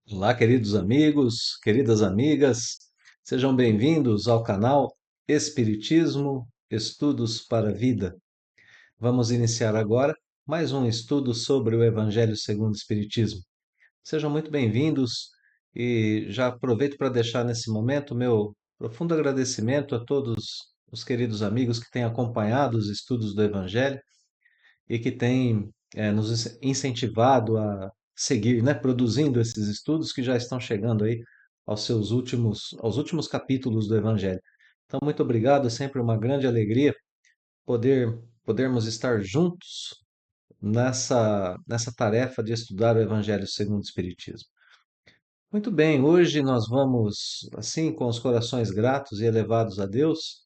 Olá, queridos amigos, queridas amigas, sejam bem-vindos ao canal Espiritismo Estudos para a Vida. Vamos iniciar agora mais um estudo sobre o Evangelho segundo o Espiritismo. Sejam muito bem-vindos e já aproveito para deixar nesse momento meu profundo agradecimento a todos os queridos amigos que têm acompanhado os estudos do Evangelho e que tem nos incentivado a seguir, né, produzindo esses estudos que já estão chegando aí aos últimos capítulos do Evangelho. Então, muito obrigado, é sempre uma grande alegria podermos estar juntos nessa tarefa de estudar o Evangelho segundo o Espiritismo. Muito bem, hoje nós vamos, assim, com os corações gratos e elevados a Deus,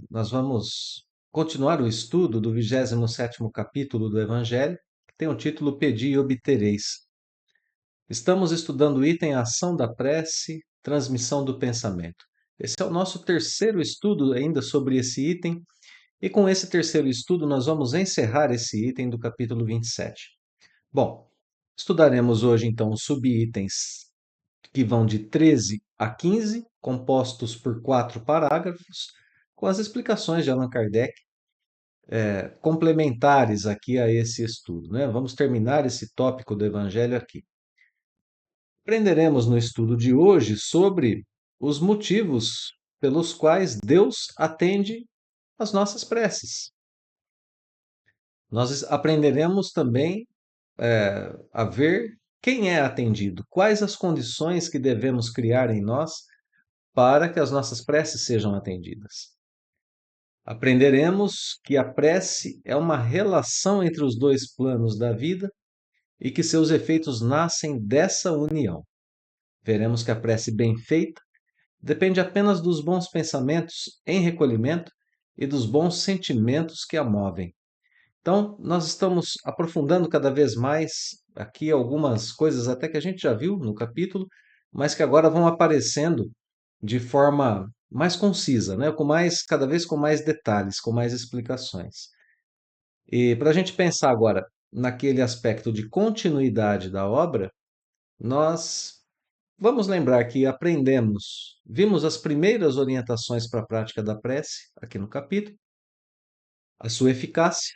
nós vamos continuar o estudo do 27º capítulo do Evangelho, que tem o título Pedi e obtereis. Estamos estudando o item Ação da Prece, Transmissão do Pensamento. Esse é o nosso terceiro estudo ainda sobre esse item, e com esse terceiro estudo nós vamos encerrar esse item do capítulo 27. Bom, estudaremos hoje então os subitens que vão de 13 a 15, compostos por 4 parágrafos, com as explicações de Allan Kardec, complementares aqui a esse estudo, né? Vamos terminar esse tópico do Evangelho aqui. Aprenderemos no estudo de hoje sobre os motivos pelos quais Deus atende às nossas preces. Nós aprenderemos também a ver quem é atendido, quais as condições que devemos criar em nós para que as nossas preces sejam atendidas. Aprenderemos que a prece é uma relação entre os dois planos da vida e que seus efeitos nascem dessa união. Veremos que a prece bem feita depende apenas dos bons pensamentos em recolhimento e dos bons sentimentos que a movem. Então, nós estamos aprofundando cada vez mais aqui algumas coisas até que a gente já viu no capítulo, mas que agora vão aparecendo de forma mais concisa, né? Cada vez com mais detalhes, com mais explicações. E para a gente pensar agora naquele aspecto de continuidade da obra, nós vamos lembrar que vimos as primeiras orientações para a prática da prece, aqui no capítulo, a sua eficácia,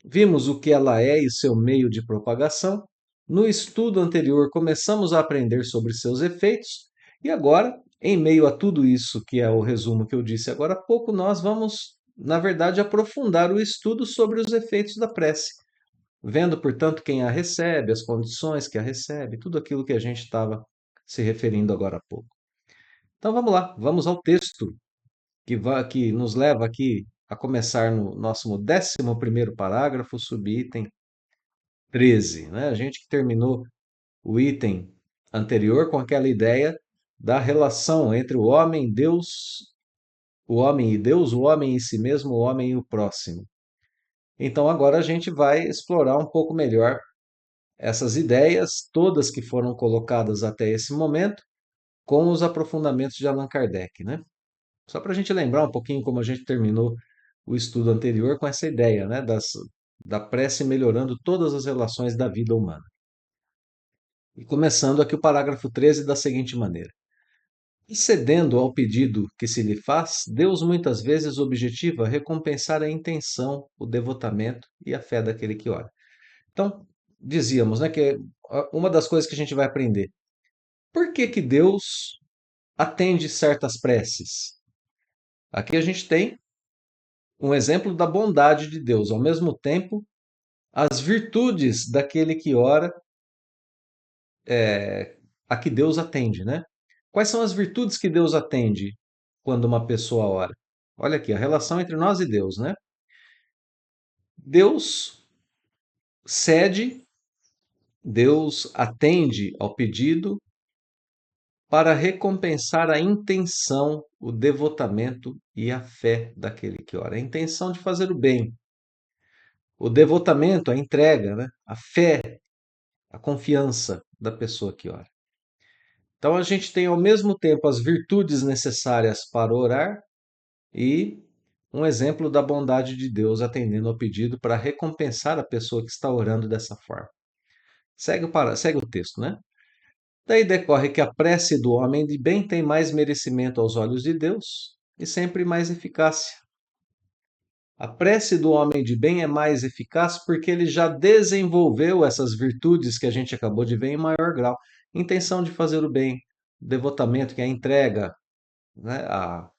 vimos o que ela é e seu meio de propagação. No estudo anterior, começamos a aprender sobre seus efeitos, e agora, em meio a tudo isso, que é o resumo que eu disse agora há pouco, nós vamos, na verdade, aprofundar o estudo sobre os efeitos da prece, vendo, portanto, quem a recebe, as condições que a recebe, tudo aquilo que a gente estava se referindo agora há pouco. Então vamos lá, vamos ao texto que nos leva aqui a começar no nosso 11º parágrafo, subitem 13, né? A gente que terminou o item anterior com aquela ideia da relação entre o homem e Deus, o homem e Deus, o homem e si mesmo, o homem e o próximo. Então agora a gente vai explorar um pouco melhor essas ideias todas que foram colocadas até esse momento com os aprofundamentos de Allan Kardec, né? Só para a gente lembrar um pouquinho como a gente terminou o estudo anterior com essa ideia, né, da prece melhorando todas as relações da vida humana. E começando aqui o parágrafo 13 da seguinte maneira: E cedendo ao pedido que se lhe faz, Deus muitas vezes objetiva recompensar a intenção, o devotamento e a fé daquele que ora. Então, dizíamos, né, que uma das coisas que a gente vai aprender. Por que que Deus atende certas preces? Aqui a gente tem um exemplo da bondade de Deus, ao mesmo tempo, as virtudes daquele que ora, a que Deus atende, né? Quais são as virtudes que Deus atende quando uma pessoa ora? Olha aqui, a relação entre nós e Deus, né? Deus cede, Deus atende ao pedido para recompensar a intenção, o devotamento e a fé daquele que ora. A intenção de fazer o bem, o devotamento, a entrega, né? A fé, a confiança da pessoa que ora. Então a gente tem ao mesmo tempo as virtudes necessárias para orar e um exemplo da bondade de Deus atendendo ao pedido para recompensar a pessoa que está orando dessa forma. Segue o texto, né? Daí decorre que a prece do homem de bem tem mais merecimento aos olhos de Deus e sempre mais eficácia. A prece do homem de bem é mais eficaz porque ele já desenvolveu essas virtudes que a gente acabou de ver em maior grau. Intenção de fazer o bem, devotamento, que é a entrega, né, a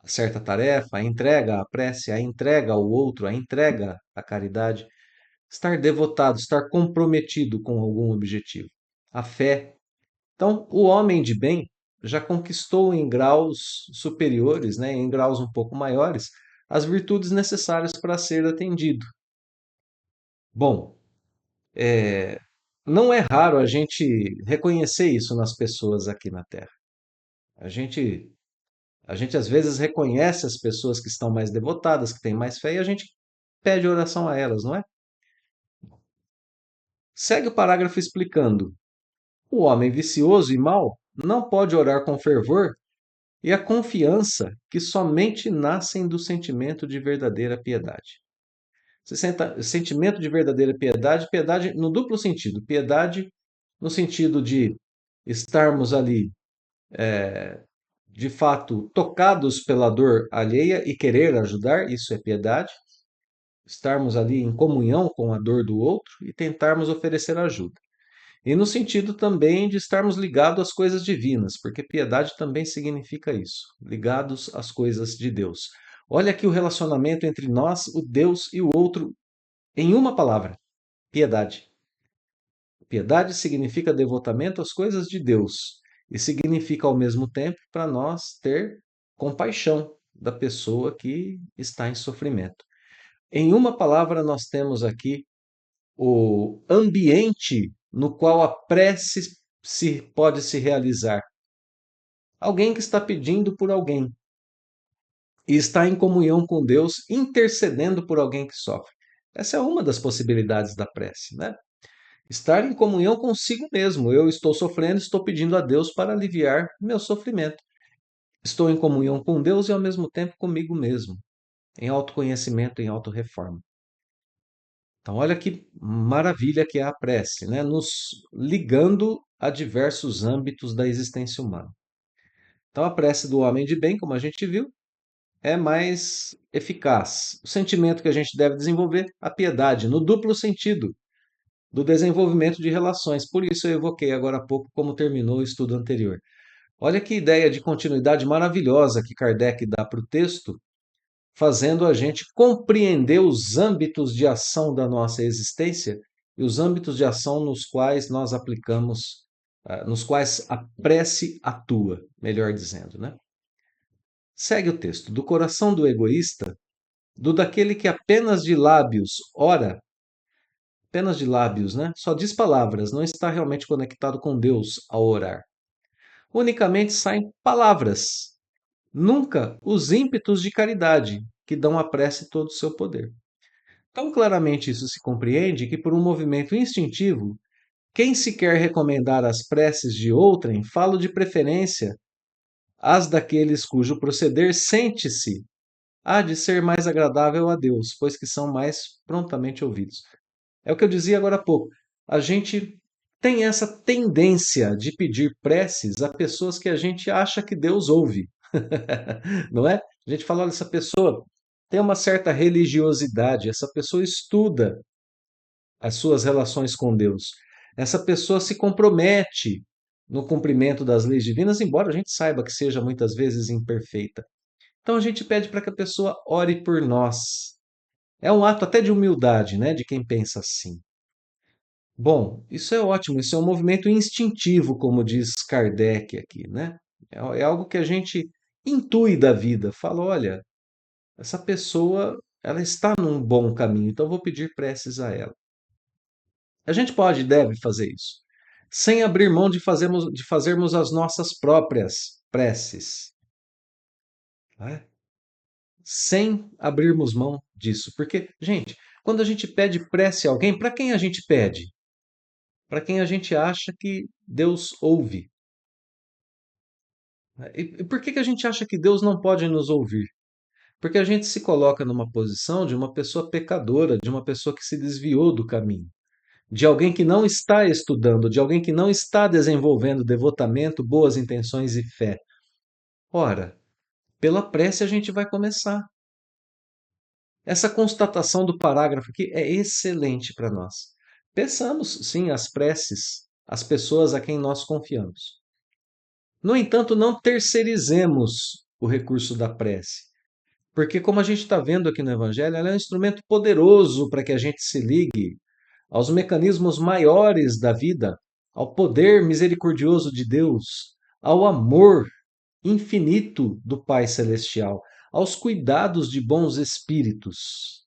certa tarefa, a entrega à prece, a entrega ao outro, a entrega à caridade. Estar devotado, estar comprometido com algum objetivo. A fé. Então, o homem de bem já conquistou em graus superiores, né, em graus um pouco maiores, as virtudes necessárias para ser atendido. Bom, não é raro a gente reconhecer isso nas pessoas aqui na Terra. A gente, a gente às vezes reconhece as pessoas que estão mais devotadas, que têm mais fé, e a gente pede oração a elas, não é? Segue o parágrafo explicando. O homem vicioso e mau não pode orar com fervor e a confiança que somente nascem do sentimento de verdadeira piedade. Sentimento de verdadeira piedade, piedade no duplo sentido. Piedade no sentido de estarmos ali, de fato, tocados pela dor alheia e querer ajudar, isso é piedade. Estarmos ali em comunhão com a dor do outro e tentarmos oferecer ajuda. E no sentido também de estarmos ligados às coisas divinas, porque piedade também significa isso, ligados às coisas de Deus. Olha aqui o relacionamento entre nós, o Deus e o outro, em uma palavra: piedade. Piedade significa devotamento às coisas de Deus e significa ao mesmo tempo para nós ter compaixão da pessoa que está em sofrimento. Em uma palavra, nós temos aqui o ambiente no qual a prece pode se realizar. Alguém que está pedindo por alguém e está em comunhão com Deus, intercedendo por alguém que sofre. Essa é uma das possibilidades da prece, né? Estar em comunhão consigo mesmo. Eu estou sofrendo, estou pedindo a Deus para aliviar meu sofrimento. Estou em comunhão com Deus e ao mesmo tempo comigo mesmo, em autoconhecimento, em autorreforma. Então, olha que maravilha que é a prece, né? Nos ligando a diversos âmbitos da existência humana. Então, a prece do homem de bem, como a gente viu, é mais eficaz. O sentimento que a gente deve desenvolver, a piedade, no duplo sentido do desenvolvimento de relações. Por isso eu evoquei agora há pouco como terminou o estudo anterior. Olha que ideia de continuidade maravilhosa que Kardec dá para o texto, fazendo a gente compreender os âmbitos de ação da nossa existência e os âmbitos de ação nos quais nós aplicamos, nos quais a prece atua, melhor dizendo, né? Segue o texto. Do coração do egoísta, do daquele que apenas de lábios ora, apenas de lábios, né? Só diz palavras, não está realmente conectado com Deus ao orar. Unicamente saem palavras, nunca os ímpetos de caridade que dão à prece todo o seu poder. Tão claramente isso se compreende que, por um movimento instintivo, quem se quer recomendar as preces de outrem, fala de preferência as daqueles cujo proceder sente-se há de ser mais agradável a Deus, pois que são mais prontamente ouvidos. É o que eu dizia agora há pouco. A gente tem essa tendência de pedir preces a pessoas que a gente acha que Deus ouve, não é? A gente fala, olha, essa pessoa tem uma certa religiosidade, essa pessoa estuda as suas relações com Deus, essa pessoa se compromete no cumprimento das leis divinas, embora a gente saiba que seja muitas vezes imperfeita. Então a gente pede para que a pessoa ore por nós. É um ato até de humildade, né, de quem pensa assim. Bom, isso é ótimo, isso é um movimento instintivo, como diz Kardec aqui, né? É algo que a gente intui da vida. Fala, olha, essa pessoa, ela está num bom caminho, então vou pedir preces a ela. A gente pode e deve fazer isso, sem abrir mão de fazermos as nossas próprias preces, né? Sem abrirmos mão disso. Porque, gente, quando a gente pede prece a alguém, para quem a gente pede? Para quem a gente acha que Deus ouve. E por que a gente acha que Deus não pode nos ouvir? Porque a gente se coloca numa posição de uma pessoa pecadora, de uma pessoa que se desviou do caminho. de alguém que não está estudando, de alguém que não está desenvolvendo devotamento, boas intenções e fé? Ora, pela prece a gente vai começar. Essa constatação do parágrafo aqui é excelente para nós. Peçamos, sim, as preces às pessoas a quem nós confiamos. No entanto, não terceirizemos o recurso da prece, porque, como a gente está vendo aqui no Evangelho, ela é um instrumento poderoso para que a gente se ligue aos mecanismos maiores da vida, ao poder misericordioso de Deus, ao amor infinito do Pai Celestial, aos cuidados de bons espíritos.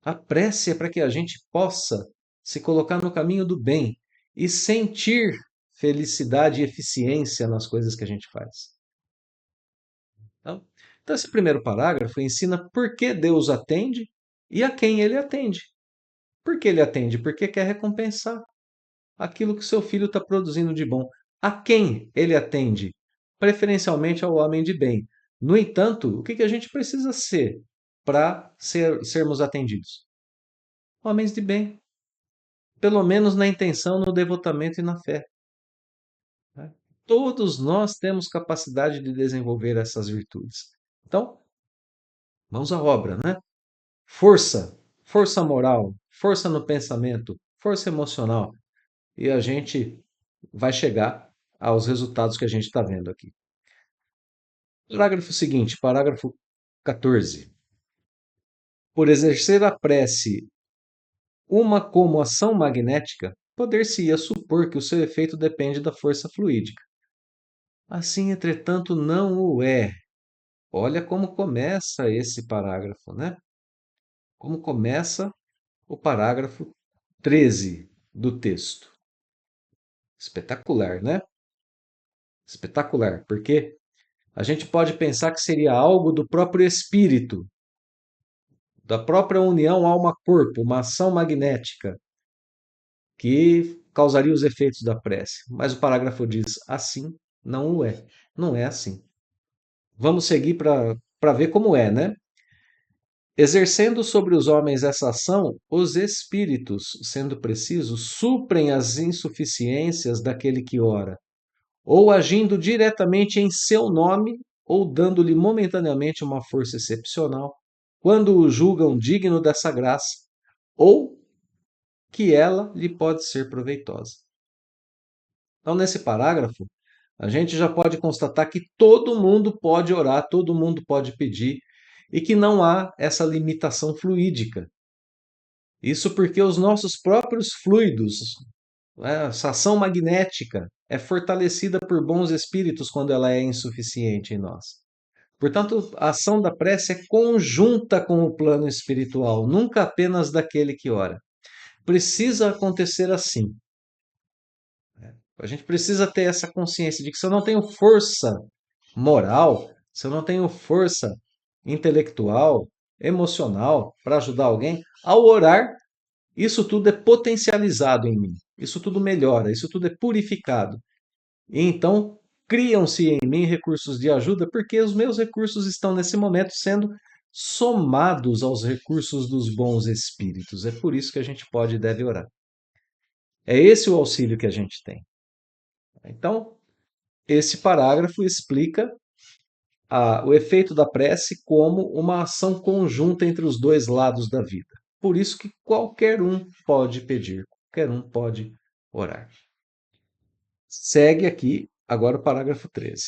A prece é para que a gente possa se colocar no caminho do bem e sentir felicidade e eficiência nas coisas que a gente faz. Então, esse primeiro parágrafo ensina por que Deus atende e a quem ele atende. Por que ele atende? Porque quer recompensar aquilo que seu filho está produzindo de bom. A quem ele atende? Preferencialmente ao homem de bem. No entanto, o que a gente precisa ser para sermos atendidos? Homens de bem. Pelo menos na intenção, no devotamento e na fé. Né? Todos nós temos capacidade de desenvolver essas virtudes. Então, mãos à obra, né? Força, força moral, força no pensamento, força emocional. E a gente vai chegar aos resultados que a gente está vendo aqui. Parágrafo seguinte, parágrafo 14. Por exercer a prece uma como ação magnética, poder-se-ia supor que o seu efeito depende da força fluídica. Assim, entretanto, não o é. Olha como começa esse parágrafo, né? Como começa o parágrafo 13 do texto. Espetacular, né? Espetacular, porque a gente pode pensar que seria algo do próprio espírito, da própria união alma-corpo, uma ação magnética que causaria os efeitos da prece. Mas o parágrafo diz: assim não o é. Não é assim. Vamos seguir para ver como é, né? Exercendo sobre os homens essa ação, os espíritos, sendo preciso, suprem as insuficiências daquele que ora, ou agindo diretamente em seu nome, ou dando-lhe momentaneamente uma força excepcional, quando o julgam digno dessa graça, ou que ela lhe pode ser proveitosa. Então, nesse parágrafo, a gente já pode constatar que todo mundo pode orar, todo mundo pode pedir, e que não há essa limitação fluídica. Isso porque os nossos próprios fluidos, né, essa ação magnética, é fortalecida por bons espíritos quando ela é insuficiente em nós. Portanto, a ação da prece é conjunta com o plano espiritual, nunca apenas daquele que ora. Precisa acontecer assim. A gente precisa ter essa consciência de que se eu não tenho força moral, se eu não tenho força intelectual, emocional para ajudar alguém, ao orar, isso tudo é potencializado em mim. Isso tudo melhora, isso tudo é purificado. E então criam-se em mim recursos de ajuda, porque os meus recursos estão nesse momento sendo somados aos recursos dos bons espíritos. É por isso que a gente pode e deve orar. É esse o auxílio que a gente tem. Então, esse parágrafo explica o efeito da prece como uma ação conjunta entre os dois lados da vida. Por isso que qualquer um pode pedir, qualquer um pode orar. Segue aqui agora o parágrafo 13.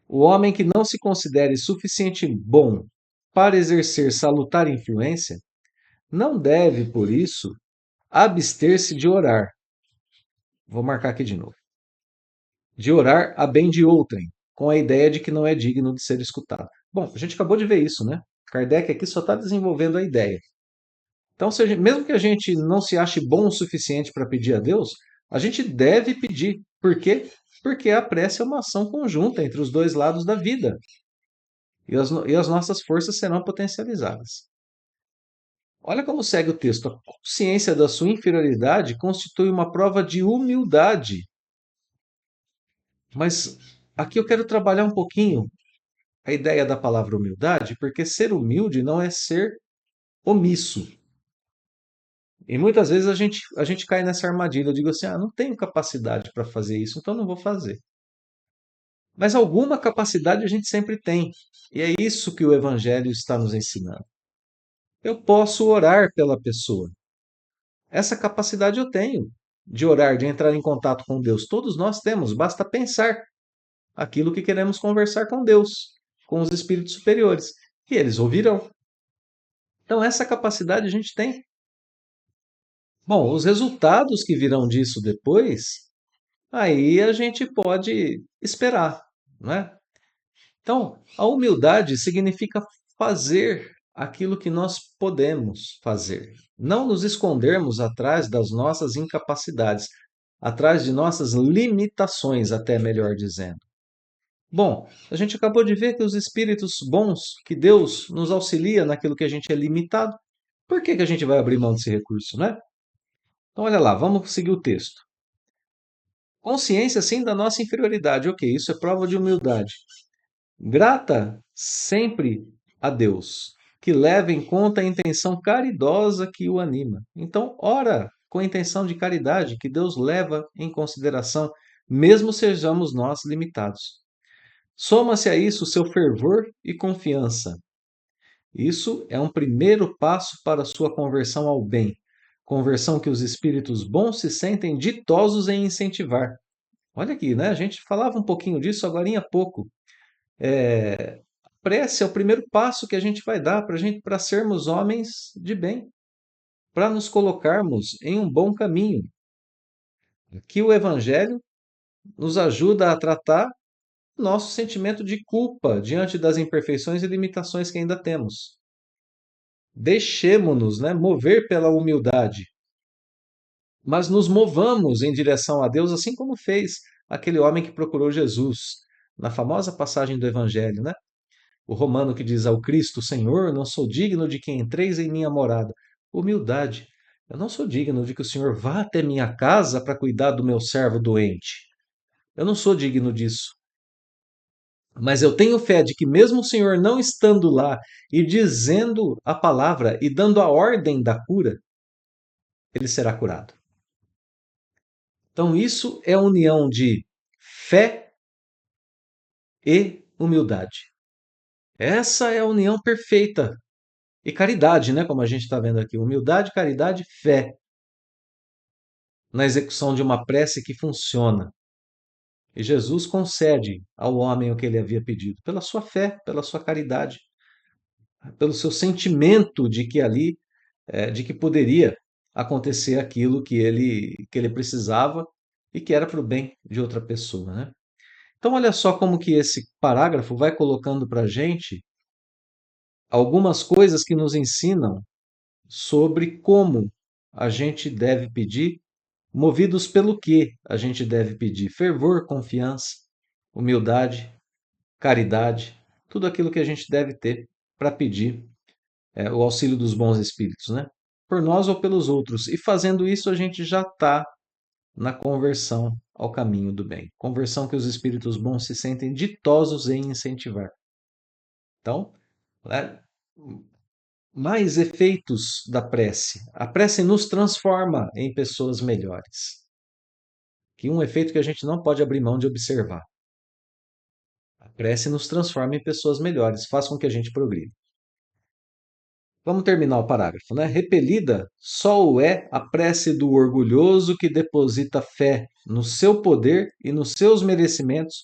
O homem que não se considere suficiente bom para exercer salutar influência não deve, por isso, abster-se de orar. Vou marcar aqui de novo. De orar a bem de outrem, com a ideia de que não é digno de ser escutado. Bom, a gente acabou de ver isso, né? Kardec aqui só está desenvolvendo a ideia. Então, mesmo que a gente não se ache bom o suficiente para pedir a Deus, a gente deve pedir. Por quê? Porque a prece é uma ação conjunta entre os dois lados da vida. E as nossas forças serão potencializadas. Olha como segue o texto. A consciência da sua inferioridade constitui uma prova de humildade. Mas aqui eu quero trabalhar um pouquinho a ideia da palavra humildade, porque ser humilde não é ser omisso. E muitas vezes a gente cai nessa armadilha. Eu digo assim: ah, não tenho capacidade para fazer isso, então não vou fazer. Mas alguma capacidade a gente sempre tem. E é isso que o Evangelho está nos ensinando. Eu posso orar pela pessoa. Essa capacidade eu tenho de orar, de entrar em contato com Deus. Todos nós temos, basta pensar aquilo que queremos conversar com Deus, com os espíritos superiores, e eles ouvirão. Então, essa capacidade a gente tem. Bom, os resultados que virão disso depois, aí a gente pode esperar, né? Então, a humildade significa fazer aquilo que nós podemos fazer, não nos escondermos atrás das nossas incapacidades, atrás de nossas limitações, até melhor dizendo. Bom, a gente acabou de ver que os espíritos bons, que Deus nos auxilia naquilo que a gente é limitado, por que que a gente vai abrir mão desse recurso, né? Então, olha lá, vamos seguir o texto. Consciência, sim, da nossa inferioridade. Ok, isso é prova de humildade. Grata sempre a Deus, que leva em conta a intenção caridosa que o anima. Então, ora com a intenção de caridade que Deus leva em consideração, mesmo sejamos nós limitados. Soma-se a isso o seu fervor e confiança. Isso é um primeiro passo para a sua conversão ao bem, conversão que os espíritos bons se sentem ditosos em incentivar. Olha aqui, né? A gente falava um pouquinho disso agora há pouco. Prece é o primeiro passo que a gente vai dar para sermos homens de bem, para nos colocarmos em um bom caminho. Que o Evangelho nos ajuda a tratar nosso sentimento de culpa diante das imperfeições e limitações que ainda temos. Deixemo-nos, né, mover pela humildade, mas nos movamos em direção a Deus, assim como fez aquele homem que procurou Jesus, na famosa passagem do Evangelho, né? O romano que diz ao Cristo, Senhor, não sou digno de que entreis em minha morada. Humildade. Eu não sou digno de que o Senhor vá até minha casa para cuidar do meu servo doente. Eu não sou digno disso. Mas eu tenho fé de que, mesmo o Senhor não estando lá e dizendo a palavra e dando a ordem da cura, ele será curado. Então, isso é a união de fé e humildade. Essa é a união perfeita. E caridade, né? Como a gente está vendo aqui. Humildade, caridade, fé na execução de uma prece que funciona. E Jesus concede ao homem o que ele havia pedido, pela sua fé, pela sua caridade, pelo seu sentimento de que ali, de que poderia acontecer aquilo que ele precisava e que era para o bem de outra pessoa, né? Então, olha só como que esse parágrafo vai colocando para a gente algumas coisas que nos ensinam sobre como a gente deve pedir, movidos pelo que a gente deve pedir: fervor, confiança, humildade, caridade, tudo aquilo que a gente deve ter para pedir o auxílio dos bons espíritos, né? Por nós ou pelos outros. E fazendo isso, a gente já está na conversão ao caminho do bem. Conversão que os espíritos bons se sentem ditosos em incentivar. Então, né, mais efeitos da prece. A prece nos transforma em pessoas melhores. Que um efeito que a gente não pode abrir mão de observar. A prece nos transforma em pessoas melhores, faz com que a gente progrida. Vamos terminar o parágrafo, né? Repelida só o é a prece do orgulhoso que deposita fé no seu poder e nos seus merecimentos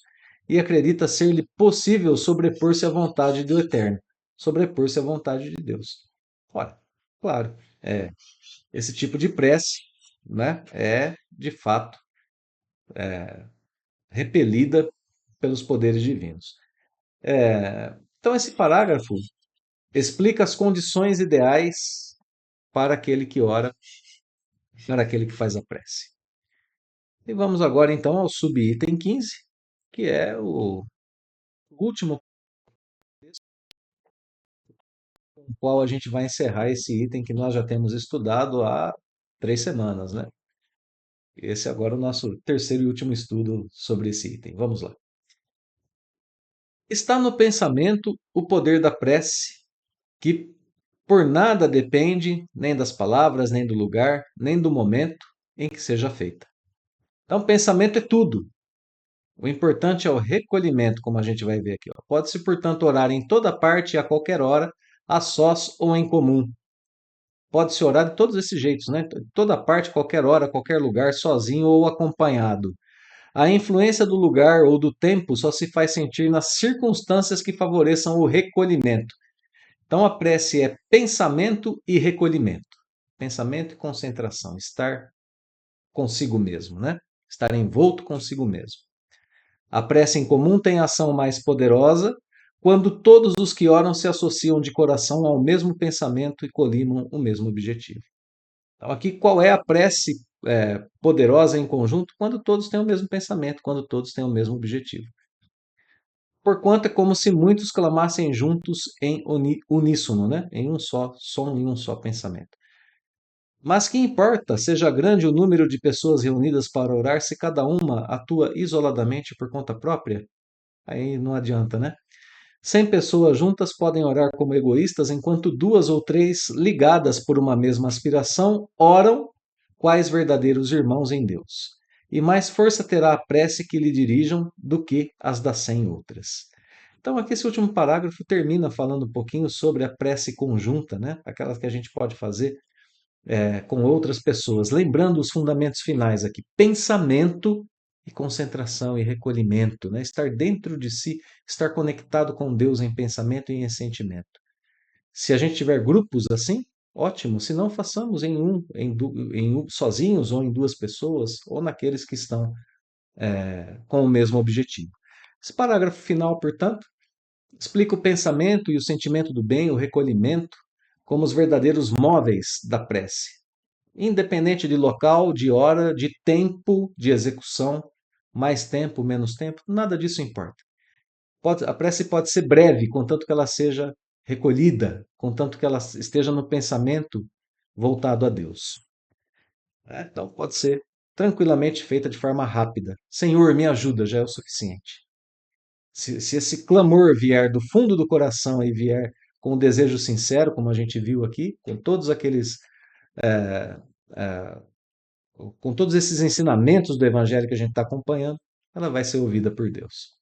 e acredita ser-lhe possível sobrepor-se à vontade do Eterno, sobrepor-se à vontade de Deus. Ora, claro, esse tipo de prece, né, é de fato repelida pelos poderes divinos. Então, esse parágrafo explica as condições ideais para aquele que ora, para aquele que faz a prece. E vamos agora então ao subitem 15, que é o último com o qual a gente vai encerrar esse item que nós já temos estudado há 3 semanas, né? Esse agora é o nosso terceiro e último estudo sobre esse item. Vamos lá. Está no pensamento o poder da prece, que Por nada depende, nem das palavras, nem do lugar, nem do momento em que seja feita. Então, pensamento é tudo. O importante é o recolhimento, como a gente vai ver aqui. Ó. Pode-se, portanto, orar em toda parte e a qualquer hora, a sós ou em comum. Pode-se orar de todos esses jeitos, né? Toda parte, qualquer hora, qualquer lugar, sozinho ou acompanhado. A influência do lugar ou do tempo só se faz sentir nas circunstâncias que favoreçam o recolhimento. Então a prece é pensamento e recolhimento. Pensamento e concentração, estar consigo mesmo, né? Estar envolto consigo mesmo. A prece em comum tem ação mais poderosa quando todos os que oram se associam de coração ao mesmo pensamento e colimam o mesmo objetivo. Então, aqui, qual é a prece poderosa em conjunto? Quando todos têm o mesmo pensamento, quando todos têm o mesmo objetivo. Porquanto é como se muitos clamassem juntos em uníssono, né? Em um só som, em um só pensamento. Mas que importa, seja grande o número de pessoas reunidas para orar, se cada uma atua isoladamente por conta própria? Aí não adianta, né? 100 pessoas juntas podem orar como egoístas, enquanto duas ou três, ligadas por uma mesma aspiração, oram quais verdadeiros irmãos em Deus. E mais força terá a prece que lhe dirijam do que as das 100 outras. Então, aqui esse último parágrafo termina falando um pouquinho sobre a prece conjunta, né? Aquelas que a gente pode fazer com outras pessoas. Lembrando os fundamentos finais aqui: pensamento e concentração e recolhimento, né? Estar dentro de si, estar conectado com Deus em pensamento e em sentimento. Se a gente tiver grupos assim, ótimo. Se não, façamos sozinhos ou em duas pessoas, ou naqueles que estão com o mesmo objetivo. Esse parágrafo final, portanto, explica o pensamento e o sentimento do bem, o recolhimento, como os verdadeiros móveis da prece. Independente de local, de hora, de tempo de execução, mais tempo, menos tempo, nada disso importa. A prece pode ser breve, contanto que ela seja recolhida, contanto que ela esteja no pensamento voltado a Deus. Então pode ser tranquilamente feita de forma rápida. Senhor, me ajuda, já é o suficiente. Se esse clamor vier do fundo do coração e vier com um desejo sincero, como a gente viu aqui, com todos aqueles é, é, com todos esses ensinamentos do Evangelho que a gente está acompanhando, ela vai ser ouvida por Deus.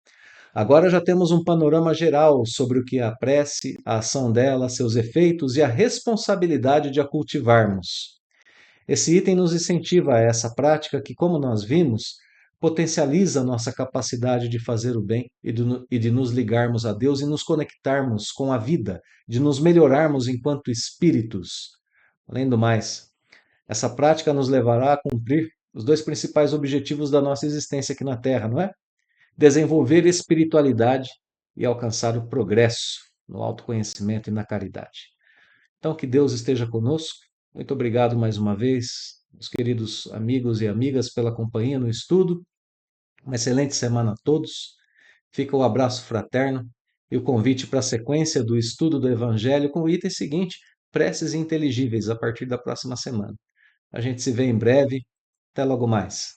Agora já temos um panorama geral sobre o que é a prece, a ação dela, seus efeitos e a responsabilidade de a cultivarmos. Esse item nos incentiva a essa prática que, como nós vimos, potencializa nossa capacidade de fazer o bem e de nos ligarmos a Deus e nos conectarmos com a vida, de nos melhorarmos enquanto espíritos. Além do mais, essa prática nos levará a cumprir os dois principais objetivos da nossa existência aqui na Terra, não é? Desenvolver espiritualidade e alcançar o progresso no autoconhecimento e na caridade. Então, que Deus esteja conosco. Muito obrigado mais uma vez, meus queridos amigos e amigas, pela companhia no estudo. Uma excelente semana a todos. Fica o abraço fraterno e o convite para a sequência do estudo do Evangelho com o item seguinte: preces inteligíveis, a partir da próxima semana. A gente se vê em breve. Até logo mais.